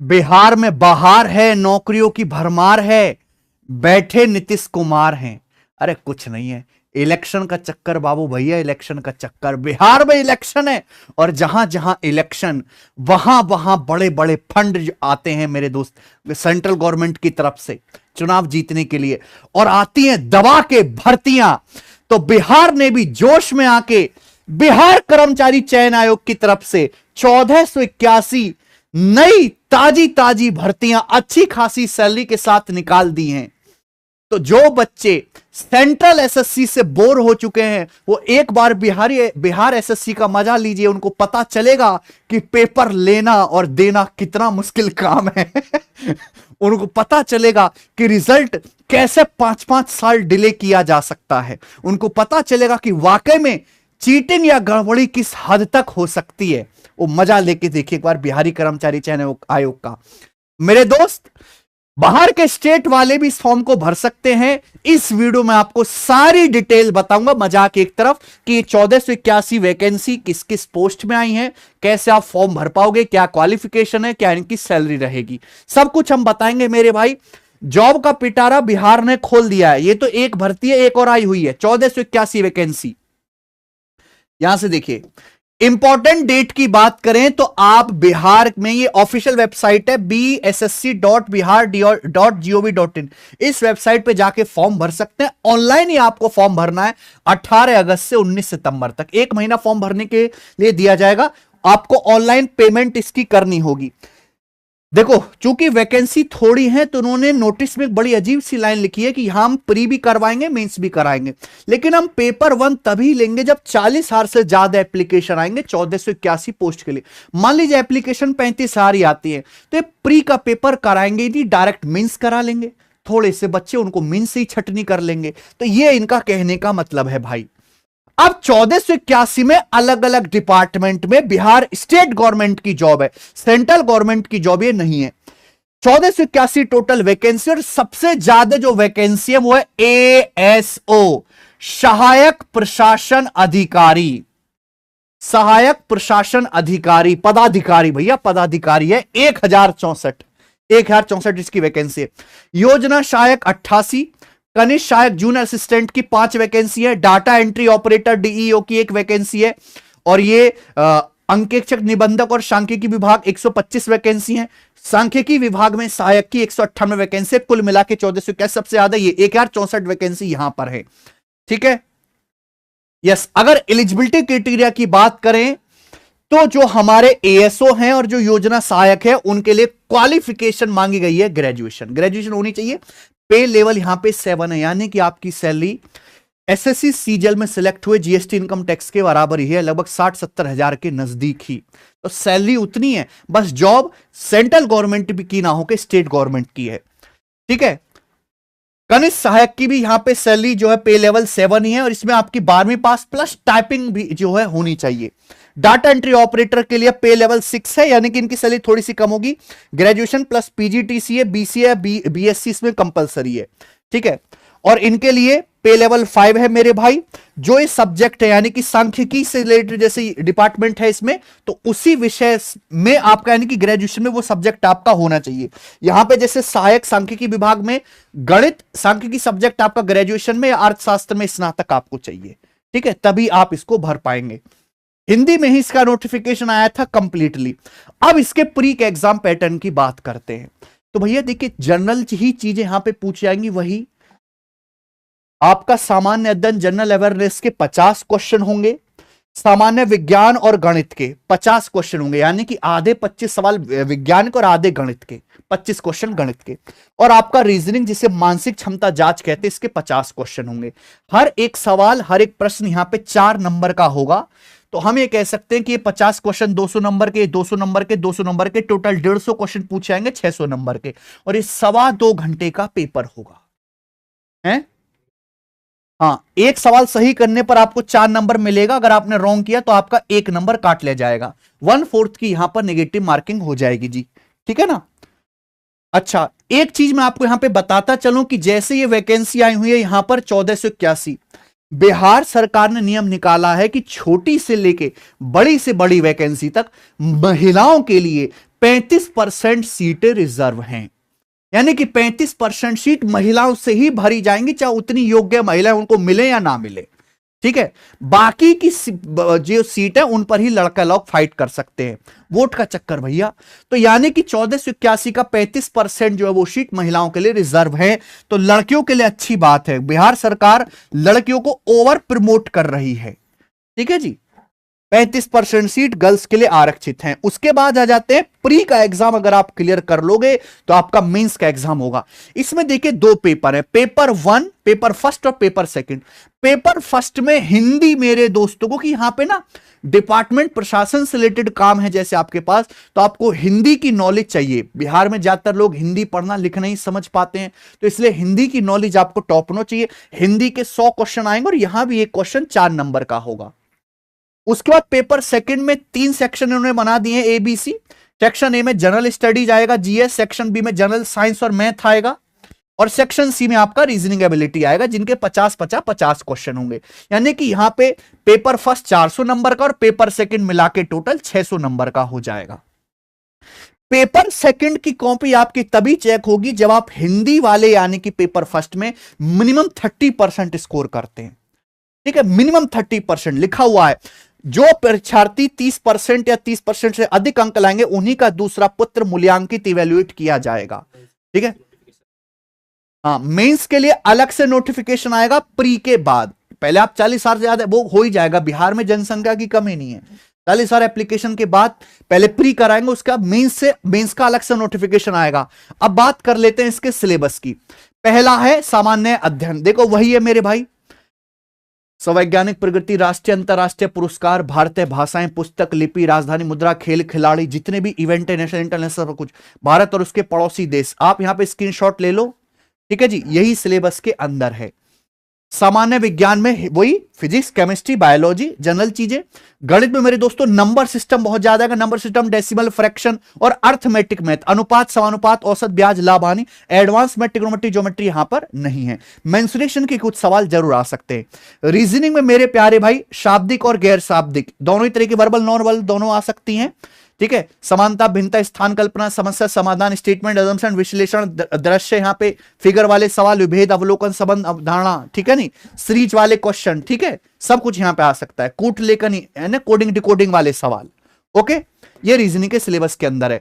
बिहार में बहार है, नौकरियों की भरमार है, बैठे नीतीश कुमार हैं। अरे कुछ नहीं है, इलेक्शन का चक्कर बाबू भैया, इलेक्शन का चक्कर। बिहार में इलेक्शन है और जहां जहां इलेक्शन वहां वहां बड़े बड़े फंड आते हैं मेरे दोस्त सेंट्रल गवर्नमेंट की तरफ से चुनाव जीतने के लिए, और आती हैं दबा के भर्तियां। तो बिहार ने भी जोश में आके बिहार कर्मचारी चयन आयोग की तरफ से 1481 नई ताजी ताजी भर्तियां अच्छी खासी सैलरी के साथ निकाल दी हैं। तो जो बच्चे सेंट्रल एसएससी से बोर हो चुके हैं वो एक बार बिहार एसएससी का मजा लीजिए, उनको पता चलेगा कि पेपर लेना और देना कितना मुश्किल काम है। उनको पता चलेगा कि रिजल्ट कैसे 5-5 साल डिले किया जा सकता है। उनको पता चलेगा कि वाकई में चीटिंग या गड़बड़ी किस हद तक हो सकती है। वो मजा लेके देखिए एक बार बिहारी कर्मचारी चयन आयोग का। मेरे दोस्त, बाहर के स्टेट वाले भी इस फॉर्म को भर सकते हैं। इस वीडियो में आपको सारी डिटेल बताऊंगा, मजाक एक तरफ, कि 1481 वैकेंसी किस किस पोस्ट में आई हैं, कैसे आप फॉर्म भर पाओगे, क्या क्वालिफिकेशन है, क्या इनकी सैलरी रहेगी, सब कुछ हम बताएंगे मेरे भाई। जॉब का पिटारा बिहार ने खोल दिया है। ये तो एक भर्ती है, एक और आई हुई है 1481 वैकेंसी। यहां से देखिए, इंपॉर्टेंट डेट की बात करें तो आप बिहार में, ये ऑफिशियल वेबसाइट है bssc.bihar.gov.in, इस वेबसाइट पे जाके फॉर्म भर सकते हैं। ऑनलाइन ही आपको फॉर्म भरना है 18 अगस्त से 19 सितंबर तक, एक महीना फॉर्म भरने के लिए दिया जाएगा। आपको ऑनलाइन पेमेंट इसकी करनी होगी। देखो, चूंकि वैकेंसी थोड़ी है तो उन्होंने नोटिस में एक बड़ी अजीब सी लाइन लिखी है कि हम प्री भी करवाएंगे, मेंस भी कराएंगे, लेकिन हम पेपर 1 तभी लेंगे जब 40,000 से ज्यादा एप्लीकेशन आएंगे 1481 पोस्ट के लिए। मान लीजिए एप्लीकेशन 35,000 ही आती है तो ये प्री का पेपर कराएंगे नहीं, डायरेक्ट मेंस करा लेंगे। थोड़े से बच्चे उनको मेंस से ही छटनी कर लेंगे। तो ये इनका कहने का मतलब है भाई। अब 1481 में अलग अलग डिपार्टमेंट में बिहार स्टेट गवर्नमेंट की जॉब है, सेंट्रल गवर्नमेंट की जॉब ये नहीं है। 1481 टोटल वैकेंसी, और सबसे ज्यादा जो वैकेंसी है वो है एएसओ, सहायक प्रशासन अधिकारी। सहायक प्रशासन अधिकारी, पदाधिकारी भैया, पदाधिकारी है 1064 इसकी वैकेंसी है। योजना सहायक 88, कनिष्ठ सहायक जूनियर असिस्टेंट की 5 वैकेंसी है, डाटा एंट्री ऑपरेटर डीईओ की 1 वैकेंसी है, और ये अंकेक्षक निबंधक और सांख्यिकी विभाग 125 वैकेंसी है। सांख्यिकी विभाग में सहायक की 198 वैकेंसी, कुल मिला के 1481, सबसे ज्यादा ये 1064 वैकेंसी यहां पर है। ठीक है, यस। अगर एलिजिबिलिटी क्राइटेरिया की बात करें तो जो हमारे एएसओ हैं और जो योजना सहायक है उनके लिए क्वालिफिकेशन मांगी गई है ग्रेजुएशन होनी चाहिए। पे लेवल यहां पे 7 है, यानी कि आपकी सैलरी एसएससी सीजीएल में सिलेक्ट हुए जीएसटी इनकम टैक्स के बराबर ही है, लगभग 60-70 हजार के नजदीक ही। तो सैलरी उतनी है, बस जॉब सेंट्रल गवर्नमेंट की ना होकर स्टेट गवर्नमेंट की है। ठीक है, कनिष्ठ सहायक की भी यहां पे सैलरी जो है पे लेवल 7 ही है, और इसमें आपकी 12वीं पास प्लस टाइपिंग भी जो है होनी चाहिए। डाटा एंट्री ऑपरेटर के लिए पे लेवल 6 है, यानी कि इनकी सैलरी थोड़ी सी कम होगी। ग्रेजुएशन प्लस पीजीटीसीए, बीसीए, बीएससी इसमें कंपलसरी है। ठीक है, और इनके लिए पे लेवल 5 है मेरे भाई। जो ये सब्जेक्ट है, यानी कि सांख्यिकी से रिलेटेड जैसे डिपार्टमेंट है इसमें, तो उसी विषय में आपका, यानी कि ग्रेजुएशन में वो सब्जेक्ट आपका होना चाहिए। यहां पे जैसे सहायक सांख्यिकी विभाग में गणित सांख्यिकी सब्जेक्ट आपका ग्रेजुएशन में या अर्थशास्त्र में स्नातक आपको चाहिए। ठीक है, तभी आप इसको भर पाएंगे। हिंदी में ही इसका नोटिफिकेशन आया था कंप्लीटली। अब इसके प्री के एग्जाम पैटर्न की बात करते हैं। तो भैया देखिए, जनरल ही चीजें यहां पे पूछ जाएंगी। वही आपका सामान्य अध्ययन जनरल अवेयरनेस के 50 क्वेश्चन होंगे, सामान्य विज्ञान और गणित के 50 क्वेश्चन होंगे, यानी कि आधे 25 सवाल विज्ञान के और आधे गणित के, 25 क्वेश्चन गणित के। और आपका रीजनिंग, जिसे मानसिक क्षमता जांच कहते हैं, इसके 50 क्वेश्चन होंगे। हर एक सवाल, हर एक प्रश्न यहां पे 4 नंबर का होगा। तो हम ये कह सकते हैं कि ये 50 क्वेश्चन 200 नंबर के, 200 नंबर के, 200 नंबर के, टोटल 150 क्वेश्चन पूछे जाएंगे 600 नंबर के, और ये 2.25 घंटे का पेपर होगा। है हाँ, एक सवाल सही करने पर आपको 4 नंबर मिलेगा, अगर आपने रॉन्ग किया तो आपका 1 नंबर काट लिया जाएगा। 1/4 की यहां पर नेगेटिव मार्किंग हो जाएगी जी। ठीक है ना। अच्छा, एक चीज मैं आपको यहां पे बताता चलूं कि जैसे ये वैकेंसी आई हुई है यहां पर 1481, बिहार सरकार ने नियम निकाला है कि छोटी से लेके बड़ी से बड़ी वैकेंसी तक महिलाओं के लिए 35% सीटें रिजर्व हैं, यानी कि 35% सीट महिलाओं से ही भरी जाएंगी, चाहे उतनी योग्य महिलाएं उनको मिले या ना मिले। ठीक है, बाकी की जो सीट है उन पर ही लड़का लोग फाइट कर सकते हैं, वोट का चक्कर भैया। तो यानी कि 1481 का 35% जो है वो सीट महिलाओं के लिए रिजर्व है। तो लड़कियों के लिए अच्छी बात है, बिहार सरकार लड़कियों को ओवर प्रमोट कर रही है। ठीक है जी, 35% सीट गर्ल्स के लिए आरक्षित हैं। उसके बाद आ जाते हैं प्री का एग्जाम, अगर आप क्लियर कर लोगे तो आपका मेंस का एग्जाम होगा। इसमें देखिए 2 पेपर है, पेपर 1 पेपर फर्स्ट और पेपर सेकंड। पेपर फर्स्ट में हिंदी मेरे दोस्तों को, कि यहां पे ना डिपार्टमेंट प्रशासन से रिलेटेड काम है जैसे आपके पास, तो आपको हिंदी की नॉलेज चाहिए। बिहार में ज्यादातर लोग हिंदी पढ़ना लिखना ही समझ पाते हैं, तो इसलिए हिंदी की नॉलेज आपको टॉप होना चाहिए। हिंदी के 100 क्वेश्चन आएंगे और यहां भी एक क्वेश्चन 4 नंबर का होगा। उसके बाद पेपर सेकंड में 3 सेक्शन इन्होंने बना दिए ABC। सेक्शन ए में जनरल स्टडीज आएगा, GS, सेक्शन बी में जनरल साइंस और मैथ आएगा, और सेक्शन सी में आपका रीजनिंग एबिलिटी आएगा, जिनके 50-50 क्वेश्चन होंगे। यानी कि यहां पे पेपर फर्स्ट 400 नंबर का और पेपर सेकंड मिला के टोटल 600 नंबर का हो जाएगा। पेपर सेकंड की कॉपी आपकी तभी चेक होगी जब आप हिंदी वाले यानी कि पेपर फर्स्ट में मिनिमम 30% स्कोर करते हैं। ठीक है, मिनिमम 30% लिखा हुआ है। जो परीक्षार्थी 30% या 30% से अधिक अंक लाएंगे उन्हीं का दूसरा पुत्र मूल्यांकित इवेल्युएट किया जाएगा। ठीक है, हाँ, मेंस के लिए अलग से नोटिफिकेशन आएगा प्री के बाद। पहले आप 40,000 से ज्यादा वो हो ही जाएगा, बिहार में जनसंख्या की कमी नहीं है। 40,000 एप्लीकेशन के बाद पहले प्री कराएंगे, उसका मेंस का अलग से नोटिफिकेशन आएगा। अब बात कर लेते हैं इसके सिलेबस की। पहला है सामान्य अध्ययन, देखो वही है मेरे भाई, स्वैज्ञानिक प्रगति, राष्ट्रीय अंतरराष्ट्रीय पुरस्कार, भारतीय भाषाएं, पुस्तक, लिपि, राजधानी मुद्रा, खेल खिलाड़ी, जितने भी इवेंट है नेशनल इंटरनेशनल सब कुछ, भारत और उसके पड़ोसी देश। आप यहां पे स्क्रीनशॉट ले लो। ठीक है जी, यही सिलेबस के अंदर है। सामान्य विज्ञान में वही फिजिक्स, केमिस्ट्री, बायोलॉजी, जनरल चीजें। गणित में मेरे दोस्तों नंबर सिस्टम बहुत ज्यादा है, नंबर सिस्टम, डेसिमल, फ्रैक्शन और अर्थमेटिक मैथ, अनुपात, समानुपात, औसत, ब्याज, लाभ, हानि। एडवांस में ट्रिग्नोमेट्री, ज्योमेट्री यहां पर नहीं है। मेंसुरेशन के कुछ सवाल जरूर आ सकते हैं। रीजनिंग में मेरे प्यारे भाई शाब्दिक और गैर शाब्दिक दोनों ही तरह की, वर्बल, नॉन वर्बल दोनों आ सकती हैं। ठीक है, समानता, भिन्नता, स्थान कल्पना, समस्या समाधान, स्टेटमेंट, अजम्पशन, विश्लेषण, दृश्य, यहां पे फिगर वाले सवाल, विभेद, अवलोकन, संबंध, अवधारणा। ठीक है, नहीं सीरीज वाले क्वेश्चन। ठीक है, सब कुछ यहां पे आ सकता है। कूट लेखन है ना, कोडिंग डिकोडिंग वाले सवाल। ओके, ये रीजनिंग के सिलेबस के अंदर है।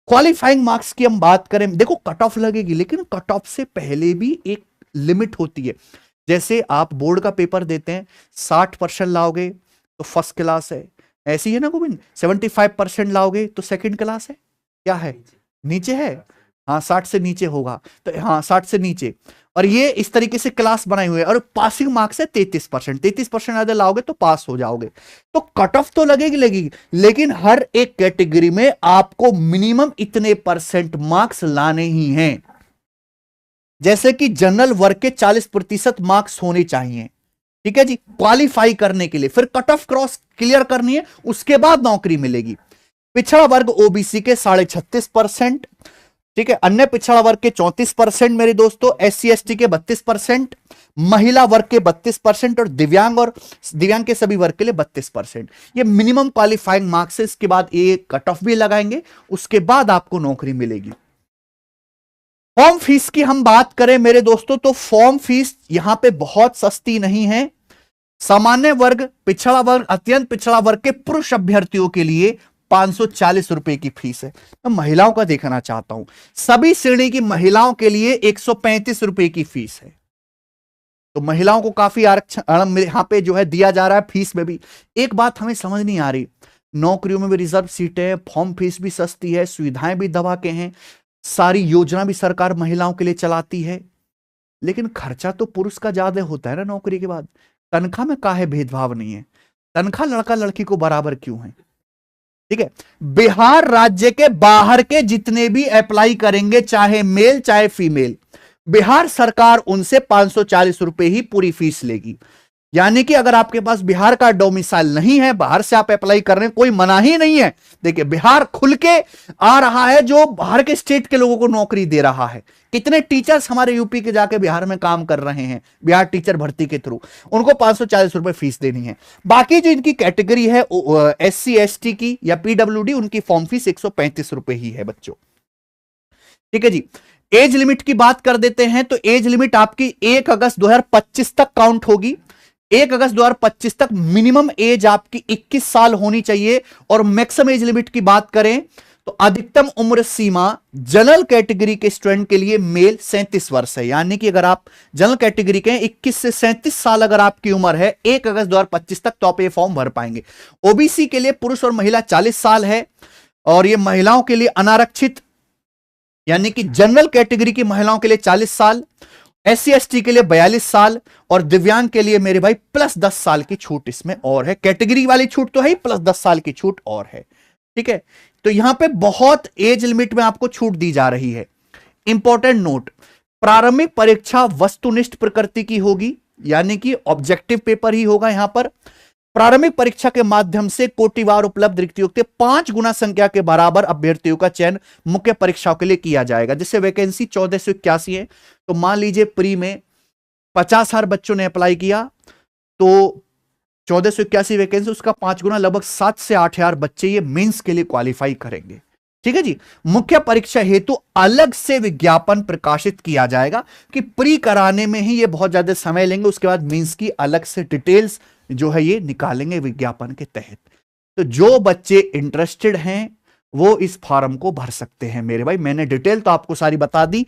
क्वालिफाइंग मार्क्स की हम बात करें, देखो कट ऑफ लगेगी, लेकिन कट ऑफ से पहले भी एक लिमिट होती है। जैसे आप बोर्ड का पेपर देते हैं, 60% लाओगे तो फर्स्ट क्लास है, ऐसी है ना गोविंद। 75% लाओगे तो सेकंड क्लास है, क्या है, नीचे है। हाँ, 60 से नीचे होगा तो हाँ 60 से नीचे, और ये इस तरीके से क्लास बनाई हुई है। और पासिंग मार्क्स है 33%, 33% ज्यादा लाओगे तो पास हो जाओगे। तो कट ऑफ तो लगेगी, लेकिन हर एक कैटेगरी में आपको मिनिमम इतने % मार्क्स लाने ही हैं। जैसे कि जनरल वर्ग के 40% मार्क्स होने चाहिए। ठीक है जी, क्वालिफाई करने के लिए। फिर कट ऑफ क्रॉस क्लियर करनी है, उसके बाद नौकरी मिलेगी। पिछड़ा वर्ग ओबीसी के 36.5%, ठीक है, अन्य पिछड़ा वर्ग के 34% मेरे दोस्तों, SC ST के 32%, महिला वर्ग के 32% और दिव्यांग के सभी वर्ग के लिए 32%। ये मिनिमम क्वालिफाइंग मार्क्स है। इसके बाद ये कट ऑफ भी लगाएंगे, उसके बाद आपको नौकरी मिलेगी। फॉर्म फीस की हम बात करें मेरे दोस्तों, तो फॉर्म फीस यहां पे बहुत सस्ती नहीं है। सामान्य वर्ग, पिछड़ा वर्ग, अत्यंत पिछड़ा वर्ग के पुरुष अभ्यर्थियों के लिए 540 रुपए की फीस है। मैं महिलाओं का देखना चाहता हूं, सभी श्रेणी की महिलाओं के लिए 135 रुपए की फीस है। तो महिलाओं को काफी आरक्षण यहां पे जो है दिया जा रहा है। फीस में भी एक बात हमें समझ नहीं आ रही, नौकरियों में भी रिजर्व सीटें, फॉर्म फीस भी सस्ती है, सुविधाएं भी दबा के हैं, सारी योजना भी सरकार महिलाओं के लिए चलाती है, लेकिन खर्चा तो पुरुष का ज्यादा होता है ना नौकरी के बाद। तनख्वाह में काहे भेदभाव नहीं है, तनख्वाह लड़का लड़की को बराबर क्यों है। ठीक है, बिहार राज्य के बाहर के जितने भी अप्लाई करेंगे, चाहे मेल चाहे फीमेल, बिहार सरकार उनसे 540 रुपए ही पूरी फीस लेगी। यानी कि अगर आपके पास बिहार का डोमिसाइल नहीं है, बाहर से आप अप्लाई कर रहे हैं, कोई मना ही नहीं है। देखिए बिहार खुल के आ रहा है, जो बाहर के स्टेट के लोगों को नौकरी दे रहा है। कितने टीचर्स हमारे यूपी के जाके बिहार में काम कर रहे हैं, बिहार टीचर भर्ती के थ्रू, उनको 540 रुपए फीस देनी है। बाकी जो इनकी कैटेगरी है SC ST की या PWD, उनकी फॉर्म फीस 135 रुपए ही है बच्चों। ठीक है जी। एज लिमिट की बात कर देते हैं, तो एज लिमिट आपकी 1 अगस्त 2025 तक काउंट होगी। 1 अगस्त 2025 तक मिनिमम एज आपकी 21 साल होनी चाहिए। और मैक्सिमम एज लिमिट की बात करें तो अधिकतम उम्र सीमा जनरल कैटेगरी के स्टूडेंट के लिए मेल 37 वर्ष है। यानी कि अगर आप जनरल कैटेगरी के 21 से 37 साल अगर आपकी उम्र है 1 अगस्त 2025 तक, तो आप ये फॉर्म भर पाएंगे। ओबीसी के लिए पुरुष और महिला 40 साल है, और ये महिलाओं के लिए अनारक्षित यानी कि जनरल कैटेगरी की महिलाओं के लिए 40 साल, SC ST के लिए 42 साल, और दिव्यांग के लिए मेरे भाई प्लस 10 साल की छूट इसमें और है। कैटेगरी वाली छूट तो है, प्लस 10 साल की छूट और है। ठीक है, तो यहां पे बहुत एज लिमिट में आपको छूट दी जा रही है। इंपॉर्टेंट नोट, प्रारंभिक परीक्षा वस्तुनिष्ठ प्रकृति की होगी, यानी कि ऑब्जेक्टिव पेपर ही होगा। यहां पर प्रारंभिक परीक्षा के माध्यम से कोटिवार उपलब्ध रिक्तियों के 5 गुना संख्या के बराबर अभ्यर्थियों का चयन मुख्य परीक्षाओं के लिए किया जाएगा। जैसे वैकेंसी 1481 है, तो मान लीजिए प्री में 50,000 बच्चों ने अप्लाई किया, तो 1481 वैकेंसी, उसका 5 गुना लगभग 7 से 8,000 बच्चे ये मेंस के लिए क्वालिफाई करेंगे। ठीक है जी। मुख्य परीक्षा हेतु अलग से विज्ञापन प्रकाशित किया जाएगा, कि प्री कराने में ही ये बहुत ज्यादा समय लेंगे, उसके बाद मेंस की अलग से डिटेल्स जो है ये निकालेंगे विज्ञापन के तहत। तो जो बच्चे इंटरेस्टेड हैं वो इस फॉर्म को भर सकते हैं मेरे भाई। मैंने डिटेल तो आपको सारी बता दी।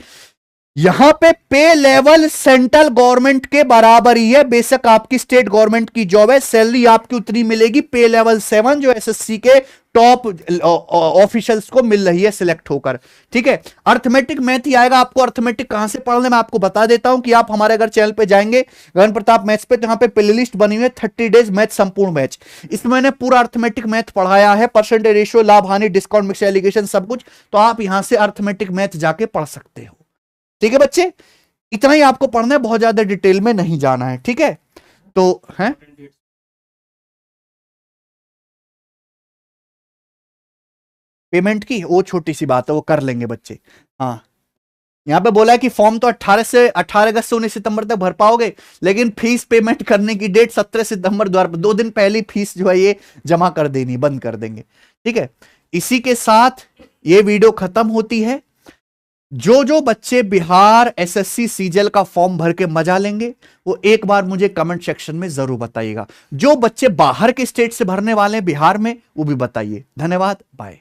यहां पे लेवल सेंट्रल गवर्नमेंट के बराबर ही है, बेशक आपकी स्टेट गवर्नमेंट की जॉब है, सैलरी आपकी उतनी मिलेगी। पे लेवल 7 जो SSC के टॉप ऑफिशियल्स को मिल रही है सिलेक्ट होकर। ठीक है, अर्थमेटिक मैथ ही आएगा। आपको अर्थमेटिक कहां से पढ़ना है मैं आपको बता देता हूं, कि आप हमारे अगर चैनल पे जाएंगे गगन प्रताप मैथ्स पे, तो यहां पे प्लेलिस्ट बनी हुई है 30 डेज मैथ संपूर्ण बैच। इसमें मैंने पूरा अर्थमेटिक मैथ पढ़ाया है, परसेंटेज रेशियो, लाभ हानि, डिस्काउंट, मिक्स एलिगेशन, सब कुछ। तो आप यहां से अर्थमेटिक मैथ जाके पढ़ सकते हो। ठीक है बच्चे, इतना ही आपको पढ़ना है, बहुत ज्यादा डिटेल में नहीं जाना है। ठीक है, तो है पेमेंट की वो छोटी सी बात है, वो कर लेंगे बच्चे। हाँ, यहां पे बोला है कि फॉर्म तो 18 अगस्त से 19 सितंबर तक भर पाओगे, लेकिन फीस पेमेंट करने की डेट 17 सितंबर 2 दिन पहले फीस जो है ये जमा कर देनी, बंद कर देंगे। ठीक है, इसी के साथ ये वीडियो खत्म होती है। जो बच्चे बिहार SSC सीजल का फॉर्म भर के मजा लेंगे, वो एक बार मुझे कमेंट सेक्शन में जरूर बताइएगा। जो बच्चे बाहर के स्टेट से भरने वाले हैं बिहार में, वो भी बताइए। धन्यवाद, बाय।